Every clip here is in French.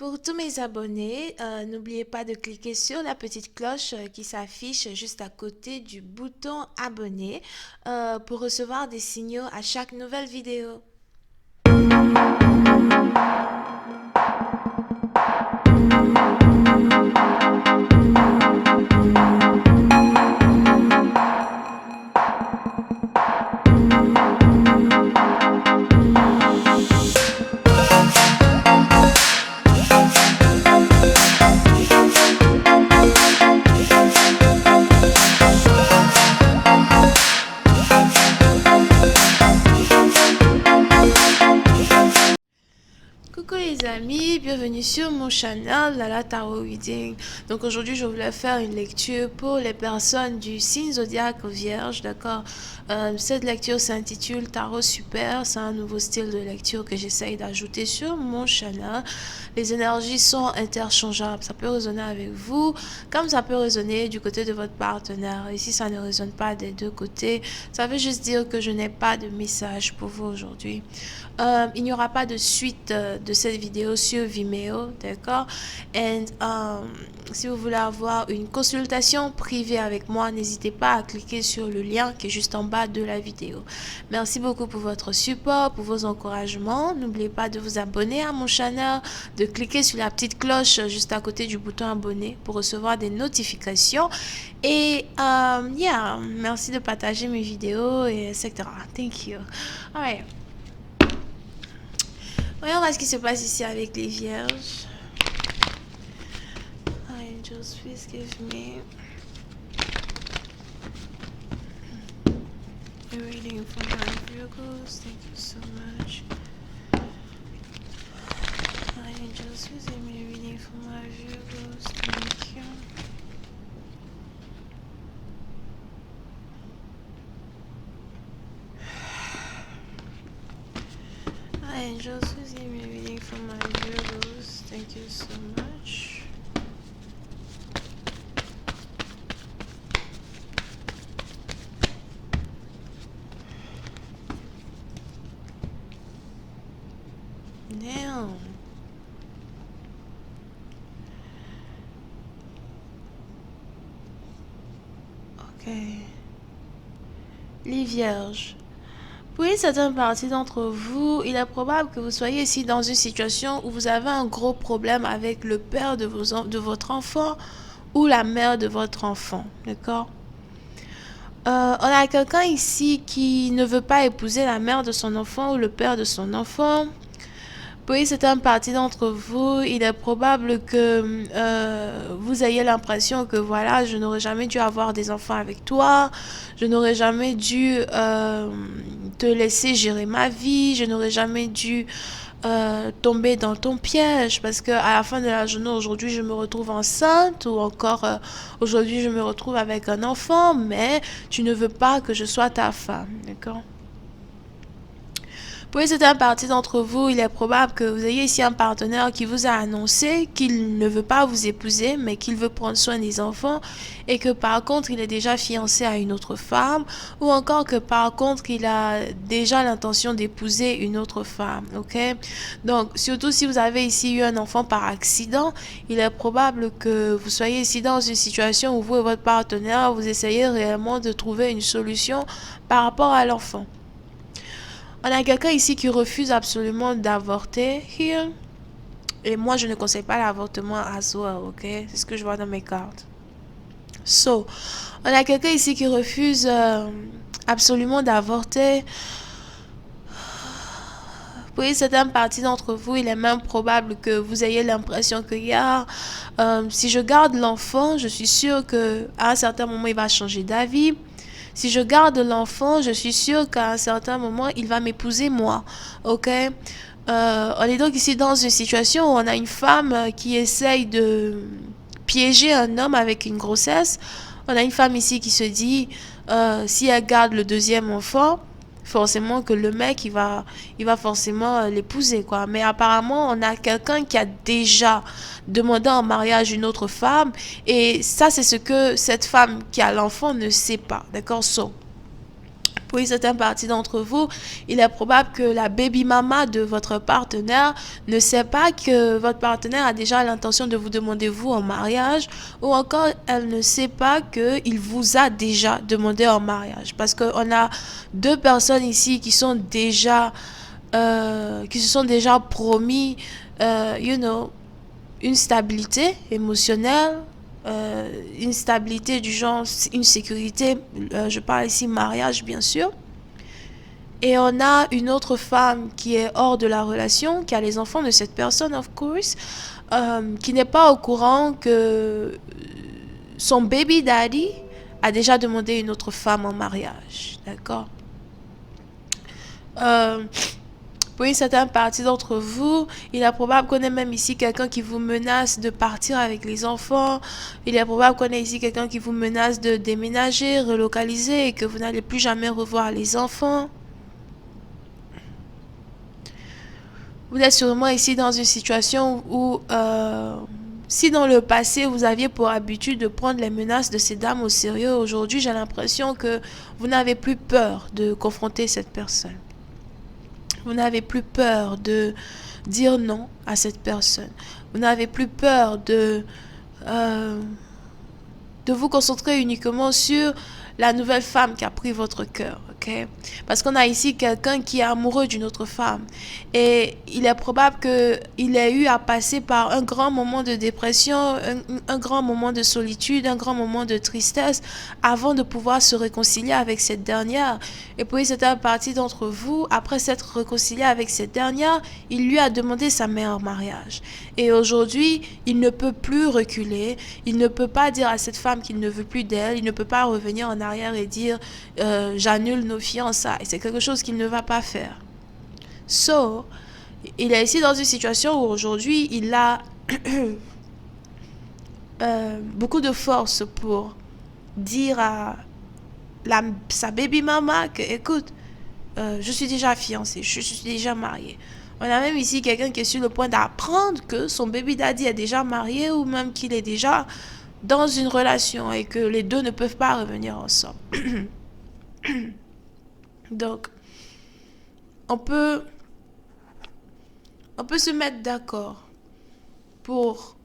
Pour tous mes abonnés, n'oubliez pas de cliquer sur la petite cloche qui s'affiche juste à côté du bouton abonner pour recevoir des signaux à chaque nouvelle vidéo. Coucou les amis, bienvenue sur mon channel Lala Tarot Reading. Donc aujourd'hui je voulais faire une lecture pour les personnes du signe zodiaque vierge, d'accord. Cette lecture s'intitule Tarot Super, c'est un nouveau style de lecture que j'essaye d'ajouter sur mon channel. Les énergies sont interchangeables, ça peut résonner avec vous comme ça peut résonner du côté de votre partenaire. Et si ça ne résonne pas des deux côtés, ça veut juste dire que je n'ai pas de message pour vous aujourd'hui. Il n'y aura pas de suite de cette vidéo sur Vimeo, d'accord? Et si vous voulez avoir une consultation privée avec moi, n'hésitez pas à cliquer sur le lien qui est juste en bas de la vidéo. Merci beaucoup pour votre support, pour vos encouragements. N'oubliez pas de vous abonner à mon channel, de cliquer sur la petite cloche juste à côté du bouton abonner pour recevoir des notifications. Et yeah, merci de partager mes vidéos, et etc. Thank you. Alright. Voyons voir ce qui se passe ici avec les vierges. Angels, please give me a reading for my Virgos. Thank you so much. Angels, please give me a reading for my Virgos. Thank you. Angels, please give me a reading for my Virgos. Thank you so much. Damn. Ok. Les vierges. Pour une certaine partie d'entre vous, il est probable que vous soyez ici dans une situation où vous avez un gros problème avec le père de votre enfant ou la mère de votre enfant, d'accord? On a quelqu'un ici qui ne veut pas épouser la mère de son enfant ou le père de son enfant. Pour une certaine partie d'entre vous, il est probable que vous ayez l'impression que voilà, je n'aurais jamais dû avoir des enfants avec toi, je n'aurais jamais dû te laisser gérer ma vie, je n'aurais jamais dû tomber dans ton piège parce que à la fin de la journée, aujourd'hui je me retrouve enceinte ou encore aujourd'hui je me retrouve avec un enfant, mais tu ne veux pas que je sois ta femme, d'accord? Pour une certaine partie d'entre vous, il est probable que vous ayez ici un partenaire qui vous a annoncé qu'il ne veut pas vous épouser, mais qu'il veut prendre soin des enfants et que par contre, il est déjà fiancé à une autre femme ou encore que par contre, il a déjà l'intention d'épouser une autre femme, ok? Donc, surtout si vous avez ici eu un enfant par accident, il est probable que vous soyez ici dans une situation où vous et votre partenaire, vous essayez réellement de trouver une solution par rapport à l'enfant. On a quelqu'un ici qui refuse absolument d'avorter here. Et moi, je ne conseille pas l'avortement as well, ok? C'est ce que je vois dans mes cartes. So, on a quelqu'un ici qui refuse absolument d'avorter. Pour une certaine partie d'entre vous, il est même probable que vous ayez l'impression que si je garde l'enfant, je suis sûre qu'à un certain moment, il va changer d'avis. Si je garde l'enfant, je suis sûre qu'à un certain moment, il va m'épouser moi. Ok? On est donc ici dans une situation où on a une femme qui essaye de piéger un homme avec une grossesse. On a une femme ici qui se dit, si elle garde le deuxième enfant, forcément que le mec il va forcément l'épouser, quoi. Mais apparemment on a quelqu'un qui a déjà demandé en mariage une autre femme et ça c'est ce que cette femme qui a l'enfant ne sait pas, d'accord? So, Pour une certaine partie d'entre vous, il est probable que la baby mama de votre partenaire ne sait pas que votre partenaire a déjà l'intention de vous demander vous en mariage, ou encore elle ne sait pas qu'il vous a déjà demandé en mariage. Parce qu'on a deux personnes ici qui se sont déjà promis, une stabilité émotionnelle, une stabilité du genre, une sécurité, je parle ici mariage bien sûr. Et on a une autre femme qui est hors de la relation, qui a les enfants de cette personne, of course, qui n'est pas au courant que son baby daddy a déjà demandé une autre femme en mariage. D'accord? Pour une certaine partie d'entre vous, il est probable qu'on ait même ici quelqu'un qui vous menace de partir avec les enfants. Il est probable qu'on ait ici quelqu'un qui vous menace de déménager, relocaliser et que vous n'allez plus jamais revoir les enfants. Vous êtes sûrement ici dans une situation où, si dans le passé, vous aviez pour habitude de prendre les menaces de ces dames au sérieux, aujourd'hui, j'ai l'impression que vous n'avez plus peur de confronter cette personne. Vous n'avez plus peur de dire non à cette personne. Vous n'avez plus peur de vous concentrer uniquement sur la nouvelle femme qui a pris votre cœur, ok? Parce qu'on a ici quelqu'un qui est amoureux d'une autre femme. Et il est probable qu'il ait eu à passer par un grand moment de dépression, un grand moment de solitude, un grand moment de tristesse avant de pouvoir se réconcilier avec cette dernière. Et puis, certaine partie d'entre vous, après s'être réconcilié avec cette dernière, il lui a demandé sa main en mariage. Et aujourd'hui, il ne peut plus reculer. Il ne peut pas dire à cette femme qu'il ne veut plus d'elle. Il ne peut pas revenir en arrière et dire j'annule nos fiançailles. C'est quelque chose qu'il ne va pas faire. So, il est ici dans une situation où aujourd'hui, il a beaucoup de force pour dire à sa baby mama que, écoute, je suis déjà fiancée, je suis déjà mariée. On a même ici quelqu'un qui est sur le point d'apprendre que son baby daddy est déjà marié ou même qu'il est déjà dans une relation et que les deux ne peuvent pas revenir ensemble. Donc, on peut se mettre d'accord pour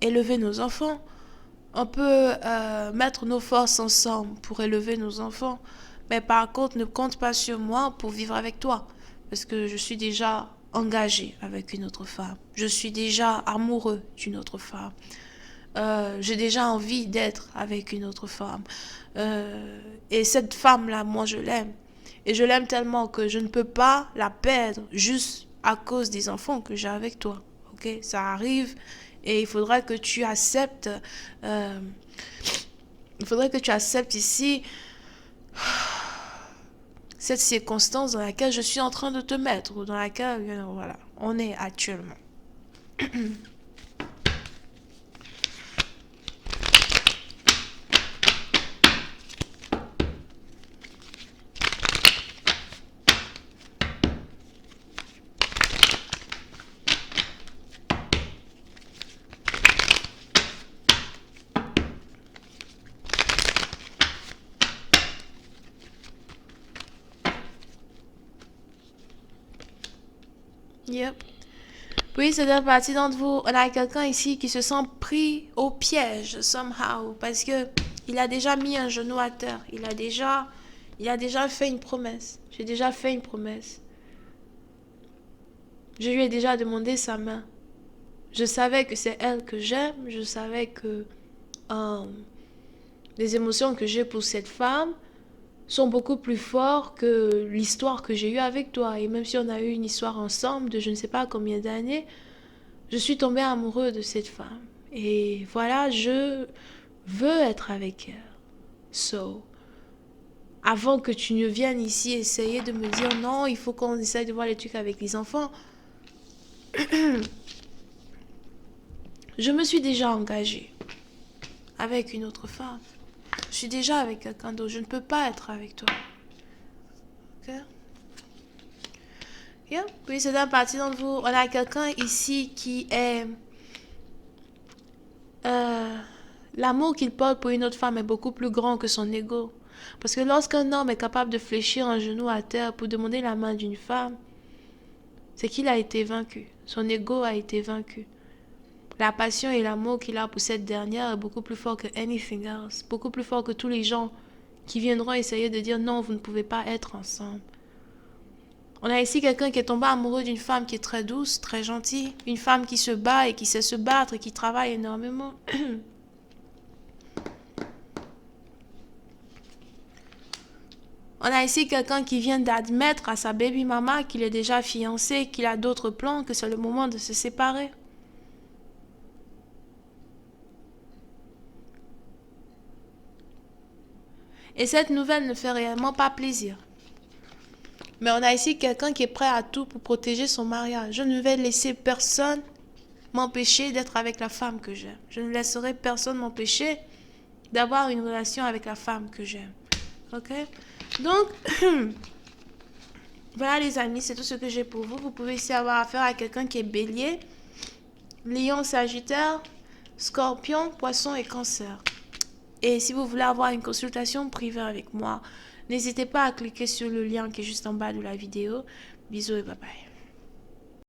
élever nos enfants. On peut mettre nos forces ensemble pour élever nos enfants. Mais par contre, ne compte pas sur moi pour vivre avec toi. Parce que je suis déjà engagé avec une autre femme. Je suis déjà amoureux d'une autre femme. J'ai déjà envie d'être avec une autre femme. Et cette femme-là, moi, je l'aime. Et je l'aime tellement que je ne peux pas la perdre juste à cause des enfants que j'ai avec toi. Ok? Ça arrive et il faudra que tu acceptes. Il faudrait que tu acceptes ici cette circonstance dans laquelle je suis en train de te mettre, ou dans laquelle, voilà, on est actuellement. Yep. Oui, c'est une partie d'entre vous. On a quelqu'un ici qui se sent pris au piège, somehow, parce que il a déjà mis un genou à terre. Il a déjà fait une promesse. J'ai déjà fait une promesse. Je lui ai déjà demandé sa main. Je savais que c'est elle que j'aime. Je savais que les émotions que j'ai pour cette femme sont beaucoup plus forts que l'histoire que j'ai eue avec toi. Et même si on a eu une histoire ensemble de je ne sais pas combien d'années, je suis tombée amoureuse de cette femme. Et voilà, je veux être avec elle. So, avant que tu ne viennes ici essayer de me dire non, il faut qu'on essaye de voir les trucs avec les enfants, je me suis déjà engagée avec une autre femme. Je suis déjà avec quelqu'un d'autre. Je ne peux pas être avec toi. Ok? Yeah. Oui, c'est une partie d'entre vous. On a quelqu'un ici qui est... l'amour qu'il porte pour une autre femme est beaucoup plus grand que son ego. Parce que lorsqu'un homme est capable de fléchir un genou à terre pour demander la main d'une femme, c'est qu'il a été vaincu. Son ego a été vaincu. La passion et l'amour qu'il a pour cette dernière est beaucoup plus fort que anything else. Beaucoup plus fort que tous les gens qui viendront essayer de dire non, vous ne pouvez pas être ensemble. On a ici quelqu'un qui est tombé amoureux d'une femme qui est très douce, très gentille. Une femme qui se bat et qui sait se battre et qui travaille énormément. On a ici quelqu'un qui vient d'admettre à sa baby mama qu'il est déjà fiancé, qu'il a d'autres plans, que c'est le moment de se séparer. Et cette nouvelle ne fait réellement pas plaisir. Mais on a ici quelqu'un qui est prêt à tout pour protéger son mariage. Je ne vais laisser personne m'empêcher d'être avec la femme que j'aime. Je ne laisserai personne m'empêcher d'avoir une relation avec la femme que j'aime. Ok? Donc, voilà les amis, c'est tout ce que j'ai pour vous. Vous pouvez ici avoir affaire à quelqu'un qui est bélier, lion, sagittaire, scorpion, poisson et cancer. Et si vous voulez avoir une consultation privée avec moi, n'hésitez pas à cliquer sur le lien qui est juste en bas de la vidéo. Bisous et bye bye.